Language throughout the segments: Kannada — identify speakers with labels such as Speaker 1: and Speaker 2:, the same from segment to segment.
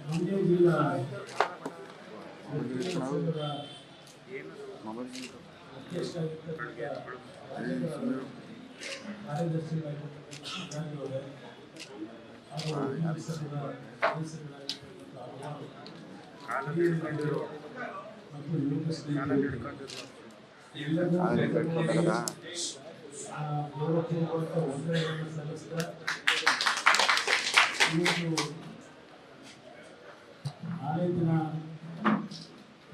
Speaker 1: ಮಂಡ್ಯ ಜಿಲ್ಲಾ ನಾಳೆ ದಿನ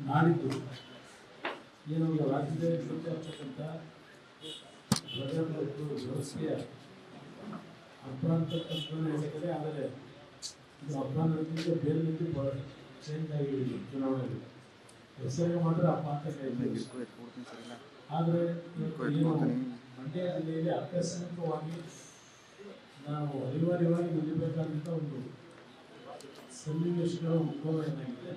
Speaker 1: ನಾಡಿದ್ದು ಏನು ರಾಜ್ಯದಲ್ಲಿ ಇರ್ತಕ್ಕಂಥ ವ್ಯವಸ್ಥೆಯ ಹಬ್ಬ ಅಂತಕ್ಕಂಥ ಹೇಳ್ತಾರೆ. ಆದರೆ ಇದು ಹಬ್ಬ ಅನ್ನೋದಕ್ಕಿಂತ ಬೇರೆ ರೀತಿ ಚೇಂಜ್ ಆಗಿದೆ. ಚುನಾವಣೆಯಲ್ಲಿ ಹೆಸರಿಗೆ ಮಾತ್ರ ಹಬ್ಬ ಅಂತ ಹೇಳ್ತೀವಿ. ಆದರೆ ಏನು ಮಂಡ್ಯ ಜಿಲ್ಲೆಯಲ್ಲಿ ಆಕಸ್ಮಿಕವಾಗಿ ನಾವು ಅನಿವಾರ್ಯವಾಗಿ ನಿಲ್ಲಬೇಕಾದಂಥ ಒಂದು ಸನ್ನಿವೇಶಗಳ ಉದ್ಭವ ಏನಾಗಿದೆ.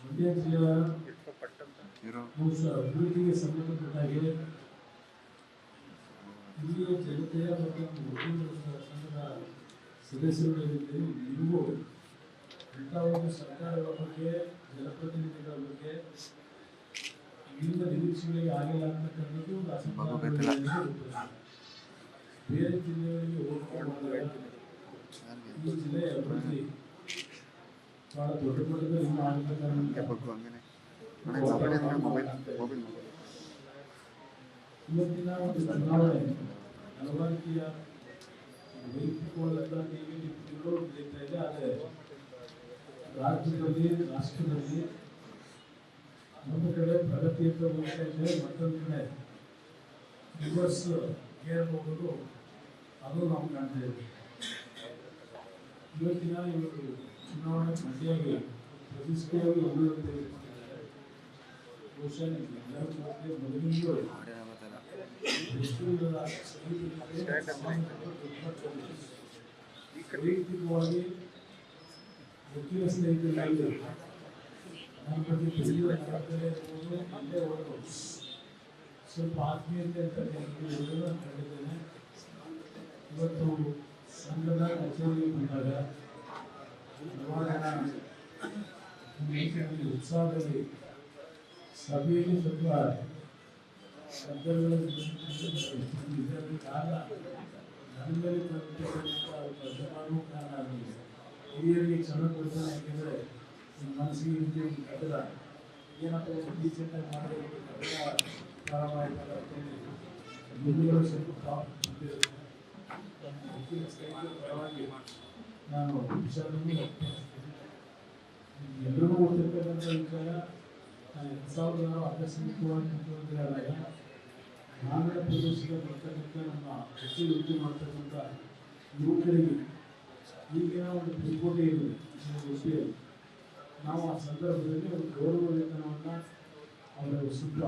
Speaker 1: ಮಂಡ್ಯ ಜಿಲ್ಲೆಯ ಅಭಿವೃದ್ಧಿಗೆ ಸಂಬಂಧಪಟ್ಟ ಹಾಗೆ ಇಲ್ಲಿಯ ಜನತೆಯ ಮತ್ತು ಸಂಘದ ಸದಸ್ಯರುಗಳಿದ್ದರೆ ನೀವು ಇಂಥ ಒಂದು ಸರ್ಕಾರಗಳ ಬಗ್ಗೆ ಜನಪ್ರತಿನಿಧಿಗಳ ಬಗ್ಗೆ ಇಲ್ಲಿಂದ ನಿರೀಕ್ಷೆಗಳಿಗೆ ಆಗಿಲ್ಲ ಅಂತಕ್ಕಂಥದ್ದು ಒಂದು ಅಸಮಾಧಾನ. ಬೇರೆ ಜಿಲ್ಲೆಗಳಿಗೆ ಹೋಲಿಕೆ ಈ ಜಿಲ್ಲೆಯ ಅಭಿವೃದ್ಧಿ ಬಹಳ ದೊಡ್ಡ ಮಟ್ಟದಲ್ಲಿ ಇನ್ನೂ ಆಗಬೇಕಾದ ಇವತ್ತಿನ ಒಂದು ಚುನಾವಣೆ ಹಲವಾರು ರೀತಿಯ ವೈಯಕ್ತಿಕವಾದಂತಹ ಟಿಕೆಟ್ಗಳು ನಡೀತಾ ಇದೆ. ಆದರೆ ರಾಜ್ಯದಲ್ಲಿ ರಾಷ್ಟ್ರದಲ್ಲಿ ಒಂದು ಕಡೆ ಪ್ರಗತಿಯತ್ತ ಹೋಗ್ತಾ ಇದೆ, ಮತ್ತೊಂದು ಕಡೆ ರಿವರ್ಸ್ ಗೇರ್ ಹೋಗೋದು ಅದು ನಾವು ಕಾಣ್ತಾ ಇದ್ದೀವಿ. ಇವತ್ತಿನ ಚುನಾವಣೆ ಮಂಡ್ಯಗೆ ಪ್ರತಿಷ್ಠೆಯಾಗಿ ಅಭಿವೃದ್ಧಿ ತೆಗೆದುಕೊಂಡಿದ್ದಾರೆ. ಬಹುಶಃ ಎಲ್ಲರೂ ಮೊದಲಿಂದಲೂ ವೈಯಕ್ತಿಕವಾಗಿ ವಕೀಲ ಸ್ನೇಹಿತರಾಗಿ ನನ್ನ ಬಗ್ಗೆ ಸ್ವಲ್ಪ ಆತ್ಮೀಯತೆ ಅಂತ ಕಂಡಿದ್ದೇನೆ. ಇವತ್ತು ಸಂಘದ ಕಚೇರಿಗೆ ಬಂದಾಗ ಉತ್ಸಾಹದಲ್ಲಿ ಸಭೆಯಲ್ಲಿ ಸ್ವಲ್ಪ ಶಬ್ದಗಳ ಕಾರಣ ನನ್ನ ಮೇಲೆ ಅಭಿಮಾನವೂ ಕಾರಣ ಆಗಿದೆ. ಹಿರಿಯರಿಗೆ ಕ್ಷಣ ಕೊಡ್ತಾನೆ. ಯಾಕೆಂದರೆ ನಿಮ್ಮ ಮನಸ್ಸಿಗೆ ಹಿಂದೆ ಒಂದು ಕಟ್ಟಡ ಏನಪ್ಪ ಡೀಸೆಂಟಾಗಿ ಮಾಡಬೇಕು ಪ್ರಾರಂಭ ಆಯ್ತಲ್ಲ ಮುಂದುವರೆ ಸ್ವಲ್ಪ ಪರವಾಗಿ ನಾನು ವಿಚಾರವನ್ನು ಎಲ್ಲರಿಗೂ ಗೊತ್ತಿರ್ತಕ್ಕಂಥ ವಿಚಾರ. 2006 ಆಕಸ್ಮಿಕವಾಗಿ ಮುಖ್ಯಮಂತ್ರಿ ಆದಾಗ ಗ್ರಾಮೀಣ ಪ್ರದೇಶದಲ್ಲಿ ಬರ್ತಕ್ಕಂಥ ನಮ್ಮ ಕೃಷಿ ವೃತ್ತಿ ಮಾಡ್ತಕ್ಕಂಥ ಯುವಕರಿಗೆ ಈಗಿನ ಒಂದು ತ್ರಿಕೋಟಿ ಇದೆ ವೃತ್ತಿಯಲ್ಲಿ. ನಾವು ಆ ಸಂದರ್ಭದಲ್ಲಿ ಒಂದು ಗೌರವ ವೇತನವನ್ನು ಅವರ ಸುತ್ತ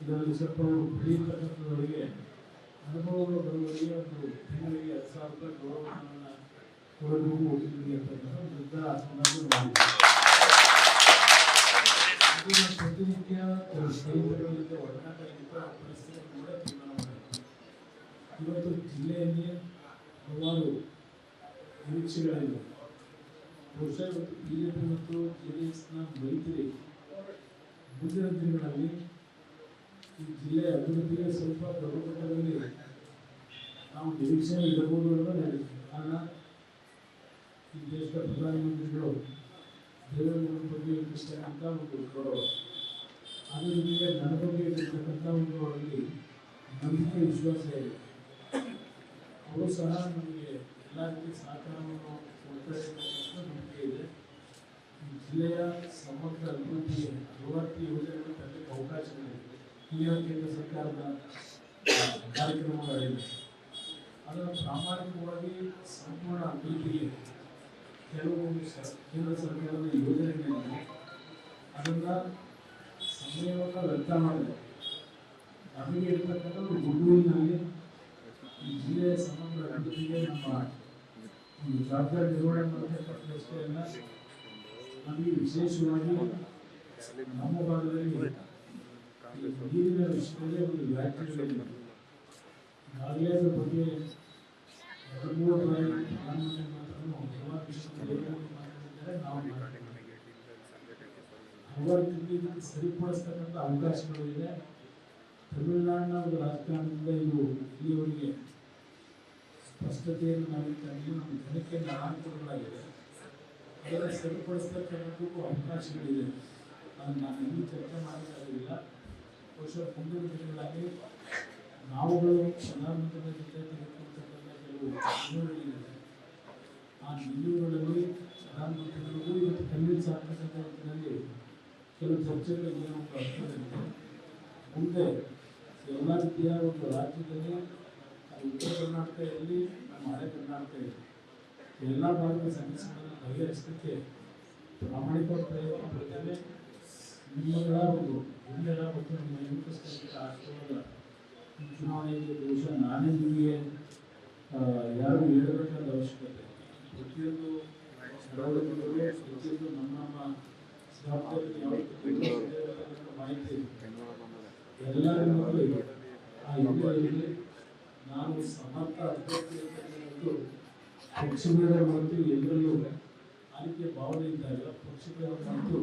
Speaker 1: ಇದರಲ್ಲಿ ಸ್ವಲ್ಪ ಪಡೆಯತಕ್ಕಂಥವರಿಗೆ ಅನುಭವಗಳು ಬರುವವರಿಗೆ ಒಂದು ತಿಂಗಳಿಗೆ 10,000 ರೂಪಾಯಿ ಗೌರವವನ್ನು ಕೊಡಬೇಕು ವಕೀಲರಿಗೆ ಅಂತಕ್ಕಂಥ ನಿರ್ಧಾರ ಆ ಸಂದರ್ಭದಲ್ಲಿ ಮಾಡಿದ್ದಾರೆ. ಪ್ರತಿನಿತ್ಯ ಸ್ನೇಹಿತರಲ್ಲಿದ್ದ ಒಡನಾಟದಿಂದ ಪರಿಸ್ಥಿತಿ ಕೂಡ ತೀರ್ಮಾನ ಮಾಡಿದೆ. ಇವತ್ತು ಜಿಲ್ಲೆಯಲ್ಲಿ ಹಲವಾರು ನಿರೀಕ್ಷೆಗಳಿವೆ. ಬಹುಶಃ ಇವತ್ತು ಬಿಜೆಪಿ ಮತ್ತು ಜೆಡಿಎಸ್ನ ಮೈತ್ರಿ ಮುಂದಿನ ದಿನಗಳಲ್ಲಿ ಈ ಜಿಲ್ಲೆಯ ಅಭಿವೃದ್ಧಿಗೆ ಸ್ವಲ್ಪ ದೊಡ್ಡ ಮಟ್ಟದಲ್ಲಿ ನಾವು ನಿರೀಕ್ಷೆ ಇಡಬಹುದು ಅಂತ ಹೇಳಿದ್ವಿ. ಕಾರಣ ಈ ದೇಶದ ಪ್ರಧಾನಮಂತ್ರಿಗಳು ದೇವೇಗೌಡರ ಬಗ್ಗೆ ಇರ್ತಕ್ಕಂಥ ಒಂದು ಗೌರವ, ಅದ್ರ ಜೊತೆಗೆ ನನ್ನ ಬಗ್ಗೆ ಇರ್ತಕ್ಕಂಥ ಒಂದು ಅವರಲ್ಲಿ ನಂಬಿಕೆ ವಿಶ್ವಾಸ ಇದೆ. ಅವರು ಸಹ ನಮಗೆ ಎಲ್ಲ ರೀತಿ ಸಹಕಾರವನ್ನು ಕೊಡ್ತಾರೆ ಅಂತಕ್ಕಂಥ ನಂಬಿಕೆ ಇದೆ. ಈ ಜಿಲ್ಲೆಯ ಸಮಗ್ರ ಅಭಿವೃದ್ಧಿಗೆ ಹಲವಾರು ಯೋಜನೆಗಳು ತರಲಿಕ್ಕೆ ಅವಕಾಶಗಳಿದೆ. ಈಗ ಕೇಂದ್ರ ಸರ್ಕಾರದ ಕಾರ್ಯಕ್ರಮಗಳಿವೆ. ಅದನ್ನು ಪ್ರಾಮಾಣಿಕವಾಗಿ ಸಂಪೂರ್ಣ ಅಭಿವೃದ್ಧಿಗೆ ಕೆಲವು ಕೇಂದ್ರ ಸರ್ಕಾರದ ಯೋಜನೆಗಳಿವೆ. ಅದನ್ನು ಸಮಯವನ್ನು ವ್ಯರ್ಥ ಮಾಡಿದೆ. ನಮಗೆ ಇರ್ತಕ್ಕಂಥ ಒಂದು ಗುಂಡೂರಿನಲ್ಲಿ ಈ ಜಿಲ್ಲೆಯ ಸಮಗ್ರ ಅಭಿವೃದ್ಧಿಗೆ ನಮ್ಮ ಒಂದು ಜವಾಬ್ದಾರಿ ನಿರ್ವಹಣೆ ಮಾಡತಕ್ಕಂಥಷ್ಟೇ ಅಲ್ಲ, ನಮಗೆ ವಿಶೇಷವಾಗಿ ನಮ್ಮ ಭಾಗದಲ್ಲಿ ನೀರಿನ ವಿಷಯದಲ್ಲಿ ಒಂದು ವ್ಯಾಖ್ಯೆಗಳಿವೆ. ನಾಳೆಯ ಬಗ್ಗೆ 13 ಬಾರಿ ಪ್ರಧಾನಮಂತ್ರಿ ಸರಿಪಡಿಸ್ತಕ್ಕಂಥ ಅವಕಾಶಗಳು ಇದೆ. ತಮಿಳುನಾಡಿನ ಒಂದು ರಾಜಕಾರಣದಿಂದ ಇದು ಇಲ್ಲಿಯವರೆಗೆ ಸ್ಪಷ್ಟತೆಯನ್ನು ನಾವು ನಮ್ಮ ಜನಕ್ಕೆ ಅನಾನುಕೂಲಗಳಾಗಿದೆ. ಅದನ್ನು ಸರಿಪಡಿಸ್ತಕ್ಕಂಥದ್ದಕ್ಕೂ ಅವಕಾಶಗಳಿದೆ. ನಾನು ಇನ್ನೂ ಚರ್ಚೆ ಮಾಡೋಕ್ಕಾಗಲಿಲ್ಲ. ಬಹುಶಃ ಮುಂದಿನ ದಿನಗಳಲ್ಲಿ ನಾವುಗಳು ಪ್ರಧಾನಮಂತ್ರಿಗಳ ಜೊತೆ ತೆಗೆದುಕೊಳ್ತಕ್ಕಂಥ ಕೆಲವು ನಿಲುವುಗಳಿದೆ. ಆ ನಿಲುವುಗಳಲ್ಲಿ ಪ್ರಧಾನಮಂತ್ರಿಗಳಿಗೂ ಇವತ್ತು ಕನ್ವಿನ್ಸ್ ಆಗ್ತಕ್ಕಂಥ ನಿಟ್ಟಿನಲ್ಲಿ ಕೆಲವು ಚರ್ಚೆಗಳು ಏನು ಅರ್ಥವಿದೆ. ಮುಂದೆ ಎಲ್ಲ ರೀತಿಯ ಒಂದು ರಾಜ್ಯದಲ್ಲಿ ಉತ್ತರ ಕರ್ನಾಟಕ ಇರಲಿ, ನಮ್ಮ ಹಳೆ ಕರ್ನಾಟಕ ಇರಲಿ, ಎಲ್ಲ ಭಾಗದ ಸಮಸ್ಯೆಗಳನ್ನು ಬಗೆಹರಿಸಲಿಕ್ಕೆ ಪ್ರಾಮಾಣಿಕವಾದ ಪ್ರಯತ್ನ ಪಡ್ತೇವೆ. ನಿಮ್ಮಗಳ ಒಂದು ಹಿರಿಯರ ಮತ್ತು ನಿಮ್ಮ ಯುವಕರ ಆಶೀರ್ವಾದ ಈ ಚುನಾವಣೆಗೆ ಬಹುಶಃ ನಾನೇ ನಿಮಗೆ ಯಾರು ಹೇಳಬೇಕಾದ ಅವಶ್ಯಕತೆ. ಪ್ರತಿಯೊಂದು ಚಳವಳಿಗಳು, ಪ್ರತಿಯೊಂದು ನಮ್ಮ ಜವಾಬ್ದಾರಿ ಮಾಹಿತಿ ಎಲ್ಲರಿಗೂ ಆ ಹಿನ್ನೆಲೆಯಲ್ಲಿ ನಾನು ಸಮರ್ಥ ಅಭ್ಯರ್ಥಿ ಅಂತಕ್ಕಂಥದ್ದು ಪಕ್ಷಭೇದ ಮತ್ತು ಎಲ್ಲರಲ್ಲೂ ಆಯ್ಕೆ ಭಾವನೆ ಇದ್ದಾಗ ಪಕ್ಷಭೇದ ಮತ್ತು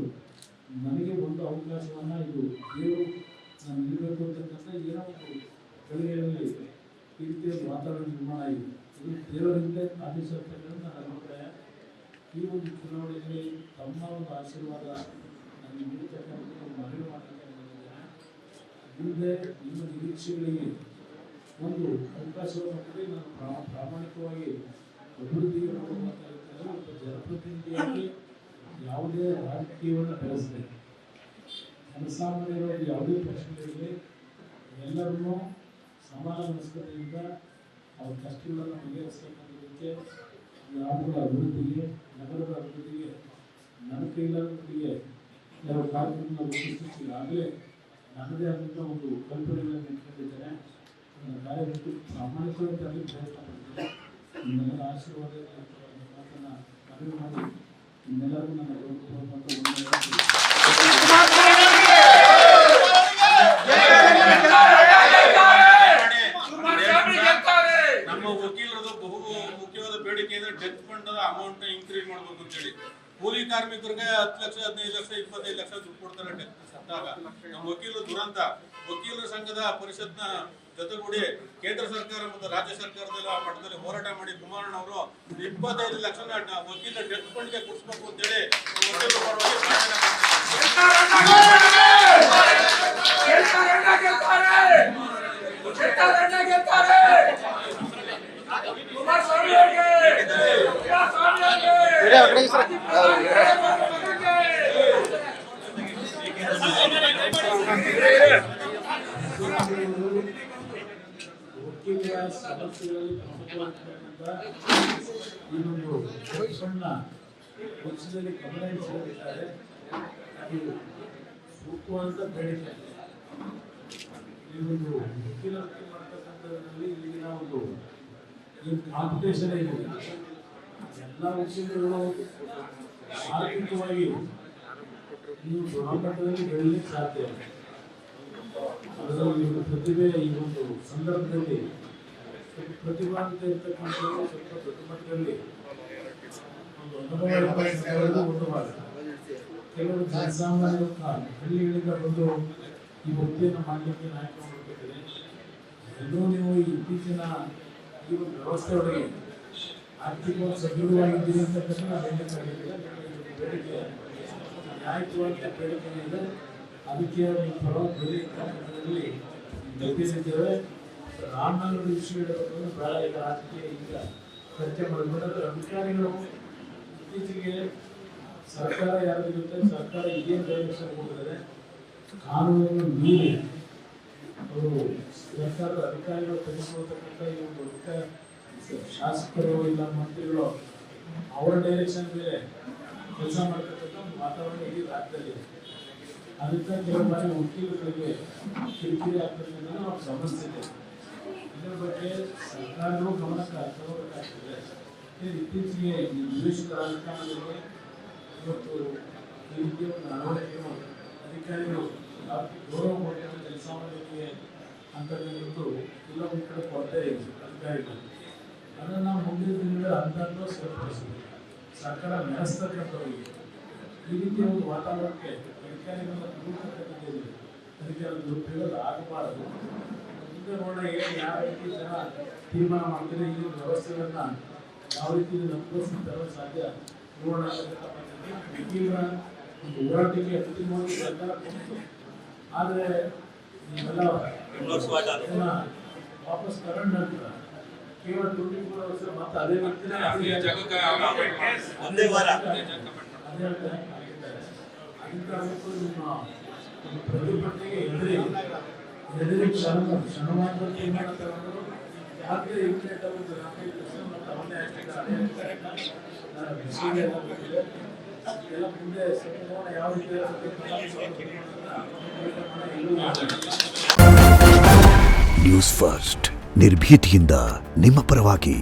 Speaker 1: ನನಗೆ ಒಂದು ಅವಕಾಶವನ್ನು ಇದು ದೇವರು ನಾನು ನೀಡಬೇಕು ಅಂತಕ್ಕಂಥ ಏನೋ ಒಂದು ಗಳಿಗೆಯಲ್ಲಿ ಈ ರೀತಿಯಲ್ಲಿ ವಾತಾವರಣ ನಿರ್ಮಾಣ ಆಗಿದೆ. ಇದು ದೇವರಿಂದ ಆದೇಶಿರ್ತಕ್ಕಂಥ ನನ್ನ ಅಭಿಪ್ರಾಯ. ಈ ಒಂದು ಚುನಾವಣೆಯಲ್ಲಿ ತಮ್ಮ ಒಂದು ಆಶೀರ್ವಾದ ನನಗೆ ನೀಡತಕ್ಕಂಥ ಮನವಿ ಮಾಡಲಿಕ್ಕೆ ಮುಂದೆ ನಿಮ್ಮ ನಿರೀಕ್ಷೆಗಳಿಗೆ ಒಂದು ಅವಕಾಶವನ್ನು ಕೊಡಿ. ನಾನು ಪ್ರಾಮಾಣಿಕವಾಗಿ ಅಭಿವೃದ್ಧಿಗೆ ನೋಡುವಂಥ ಒಬ್ಬ ಜನಪ್ರತಿನಿಧಿಯಾಗಿ ಯಾವುದೇ ರಾಜಕೀಯವನ್ನು ಬೆಳೆಸಿದೆ. ಜನಸಾಮಾನ್ಯರು ಯಾವುದೇ ಪ್ರಶ್ನೆಗಳಿರಲಿ ಎಲ್ಲರನ್ನೂ ಸಮಾನ ಮನಸ್ಕತೆಯಿಂದ ಅವ್ರ ಕಷ್ಟಗಳನ್ನು ಬಗೆಹರಿಸ್ತಕ್ಕಂಥದಕ್ಕೆ, ಗ್ರಾಮಗಳ ಅಭಿವೃದ್ಧಿಗೆ, ನಗರದ ಅಭಿವೃದ್ಧಿಗೆ, ನನ್ನ ಕೈಲಾದೊಂದಿಗೆ ಕೆಲವು ಕಾರ್ಯಕ್ರಮವನ್ನು ರೂಪಿಸಿ ಈಗಾಗಲೇ ನನ್ನದೇ ಆದಂಥ ಒಂದು ಕಲ್ಪನೆಗಳನ್ನು ಇಟ್ಕೊಂಡಿದ್ದೇನೆ. ನನ್ನ ಕಾರ್ಯಕ್ಕೆ ಪ್ರಾಮಾಣಿಕವಾಗಿ ತರಲಿಕ್ಕೆ ಪ್ರಯತ್ನ ಮಾಡ್ತೇನೆ. ನಿಮ್ಮೆಲ್ಲರ ಆಶೀರ್ವಾದ ಮಾತನ್ನು ಮನವಿ ಮಾಡಿ ನಿಮ್ಮೆಲ್ಲರಿಗೂ ನನ್ನ
Speaker 2: ನಮ್ಮ ವಕೀಲರದು ಬಹು ಮುಖ್ಯವಾದ ಬೇಡಿಕೆ ಅಂದ್ರೆ ಡೆತ್ ಫಂಡ್ ಅಮೌಂಟ್ ಇನ್ಕ್ರೀಸ್ ಮಾಡಬೇಕು ಅಂತ ಹೇಳಿ. ಕೂಲಿ ಕಾರ್ಮಿಕರಿಗೆ 10 ಲಕ್ಷ 15 ಲಕ್ಷ 25 ಲಕ್ಷ ದುಡ್ಡು ಕೊಡ್ತಾರೆ ಡೆತ್ ಸತ್ತಾಗ. ನಮ್ಮ ವಕೀಲರು ದುರಂತ. ವಕೀಲರ ಸಂಘದ ಪರಿಷತ್ನ ಜೊತೆಗೂಡಿ ಕೇಂದ್ರ ಸರ್ಕಾರ ಮತ್ತು ರಾಜ್ಯ ಸರ್ಕಾರದಲ್ಲಿ ಮಟ್ಟದಲ್ಲಿ ಹೋರಾಟ ಮಾಡಿ ಕುಮಾರಣ್ಣ ಅವರು 25 ಲಕ್ಷ ವಕೀಲ ಡೆತ್ ಫಂಡ್ಗೆ ಕೊಡಿಸ್ಬೇಕು ಅಂತ ಹೇಳಿ ವಕೀಲರ
Speaker 1: ವಕೀಲರ ಸಮಸ್ಯೆಗಳಲ್ಲಿ ಪ್ರಮುಖವಾಗಿರ್ತಕ್ಕಂಥ ಈ ಒಂದು ಸಣ್ಣ ಪಕ್ಷದಲ್ಲಿ ಗಮನ ಹರಿಸಲಿದ್ದಾರೆ. ಅದು ಸೂಕ್ತವಾದ ಬೇಡಿಕೆ. ಈ ಒಂದು ವಕೀಲ ಮಾಡ್ತಕ್ಕಂಥದ್ರಲ್ಲಿ ಈಗಿನ ಒಂದು ಕಾಂಪಿಟೇಷನ್ ಇದೆ. ಎಲ್ಲ ವಕೀಲರುಗಳು ಆರ್ಥಿಕವಾಗಿ ನೀವು ಗುಣಮಟ್ಟದಲ್ಲಿ ಬೆಳಲಿಕ್ಕೆ ಸಾಧ್ಯ ಇಲ್ಲ. ಅದರಲ್ಲಿ ಪ್ರತಿಭೆ ಈ ಒಂದು ಸಂದರ್ಭದಲ್ಲಿ ಪ್ರತಿಭಾಂತ ಇರ್ತಕ್ಕಂಥದ್ದು ಸ್ವಲ್ಪ ದೊಡ್ಡ ಮಟ್ಟದಲ್ಲಿ ಒಂದು ಅನುಭವ ಒಂದು ಭಾಗ. ಕೆಲವರು ಜನಸಾಮಾನ್ಯರು ಹಳ್ಳಿಗಳಿಂದ ಬಂದು ಈ ವೃತ್ತಿಯನ್ನು ಮಾಡಲಿಕ್ಕೆ ನಾಯಕ ಮಾಡಬೇಕಿದೆ. ಎಲ್ಲರೂ ನೀವು ಇತ್ತೀಚಿನ ಈ ಒಂದು ವ್ಯವಸ್ಥೆಯೊಳಗೆ ಆರ್ಥಿಕವಾಗಿ ಸದೃಢವಾಗಿದ್ದೀರಿ ಅಂತಕ್ಕಂಥ ಬೇಡಿಕೆ ನ್ಯಾಯಯುತವಾದ ಬೇಡಿಕೆ ಇದೆ. ಅದಕ್ಕೆ ಪರವಾಗಿ ನಿರ್ದೇಶಿದ್ದೇವೆ. ರಾಮನಗರ ವಿಷಯಗಳನ್ನು ಬಹಳ ಈಗ ರಾಜಕೀಯ ಈಗ ಚರ್ಚೆ ಮಾಡಿಕೊಂಡ್ರೆ ಅಧಿಕಾರಿಗಳು ಇತ್ತೀಚೆಗೆ ಸರ್ಕಾರ ಯಾರಿರುತ್ತೆ, ಸರ್ಕಾರ ಇದೇನು ಡೈರೆಕ್ಷನ್ ಹೋಗಿದ್ದಾರೆ, ಕಾನೂನನ್ನು ಮೀರಿ ಅವರು ಸರ್ಕಾರದ ಅಧಿಕಾರಿಗಳು ತೆಗೆದುಕೊಳ್ತಕ್ಕಂಥ ಈ ಒಂದು ಶಾಸಕರು ಇಲ್ಲ ಮಂತ್ರಿಗಳು ಅವರ ಡೈರೆಕ್ಷನ್ ಮೇಲೆ ಕೆಲಸ ಮಾಡ್ತಕ್ಕಂಥ ಒಂದು ವಾತಾವರಣ ಇಡೀ ರಾಜ್ಯದಲ್ಲಿ. ಅದಕ್ಕೆ ಕೆಲವು ಬಾರಿ ವಕೀಲರಿಗೆ ಕಿರಿಕಿರಿ ಆಗ್ತಕ್ಕಂಥ ನಾವು ಗಮನಿಸಿದೆ. ಇದರ ಬಗ್ಗೆ ಸರ್ಕಾರಗಳು ಗಮನಕ್ಕೆ ತಗೋಬೇಕಾಗ್ತದೆ. ಇತ್ತೀಚೆಗೆ ಈ ವಿದೇಶದ ರಾಜಕಾರಣದಲ್ಲಿ ಇವತ್ತು ಈ ರೀತಿಯ ಒಂದು ಅಳವಡಿಕೆಯನ್ನು ಅಧಿಕಾರಿಗಳು ಗೌರವ ಕೊಡ್ತಾರೆ ಜನಸಾಮಾನ್ಯರಿಗೆ ಅಂತಕ್ಕಂಥದ್ದು ಕೆಲವೊಂದು ಕಡೆ ಕೊರತೆ ಇದೆ ಅಧಿಕಾರಿಗಳು. ಅದನ್ನು ನಾವು ಮುಂದಿನ ದಿನಗಳಲ್ಲಿ ಅಂತಂದು ಸರಿಪಡಿಸಬೇಕು. ಸರ್ಕಾರ ನಡೆಸ್ತಕ್ಕಂಥವ್ರಿಗೆ ಈ ರೀತಿ ಒಂದು ವಾತಾವರಣಕ್ಕೆ ಅಧಿಕಾರಿಗಳ ದೂರತಕ್ಕಂಥದ್ದು ಅಧಿಕಾರಿಗಳ ದುರುಪಯೋಗ ಆಗಬಾರದು. ಮುಂದೆ ನೋಡೋಣ ಏನು ಯಾವ ರೀತಿ ಜನ ತೀರ್ಮಾನ ಮಾಡ್ತಾರೆ, ಈ ವ್ಯವಸ್ಥೆಗಳನ್ನ ಯಾವ ರೀತಿ ಅನುಭವಿಸಿ ತರಲು ಸಾಧ್ಯ ನೋಡೋಣ. ವಕೀಲರ ಒಂದು ಹೋರಾಟಕ್ಕೆ ಅಂತಿಮವಾಗಿ ಸರ್ಕಾರ ಕೊಡ್ತು, ಆದರೆ ನೀವೆಲ್ಲ ವಾಪಸ್ ತಗೊಂಡು ನಂತರ ಕೇವಲ 24 ವರ್ಷ ಮತ್ತೆ ಅದೇ ವ್ಯಕ್ತಿನೇ
Speaker 2: ಒಂದೇ ವಾರ
Speaker 1: ಪ್ರತಿಭಟನೆಗೆ ಎದುರಿ ಕ್ಷಣ ಮಾತ್ರ ತೀರ್ಮಾನ ತಗೊಂಡು ಯಾಕೆ ಇಮಿಡಿಯೇಟ್ ಆಗಿ 4-5% ಮತ್ತು ಅವನ್ನೇ ಎಲ್ಲ ಮುಂದೆ ಸಂಪೂರ್ಣ ಯಾವ ರೀತಿ
Speaker 3: ನ್ಯೂಸ್ ಫಸ್ಟ್ ನಿರ್ಭೀತಿಯಿಂದ ನಿಮ್ಮ ಪರವಾಗಿ.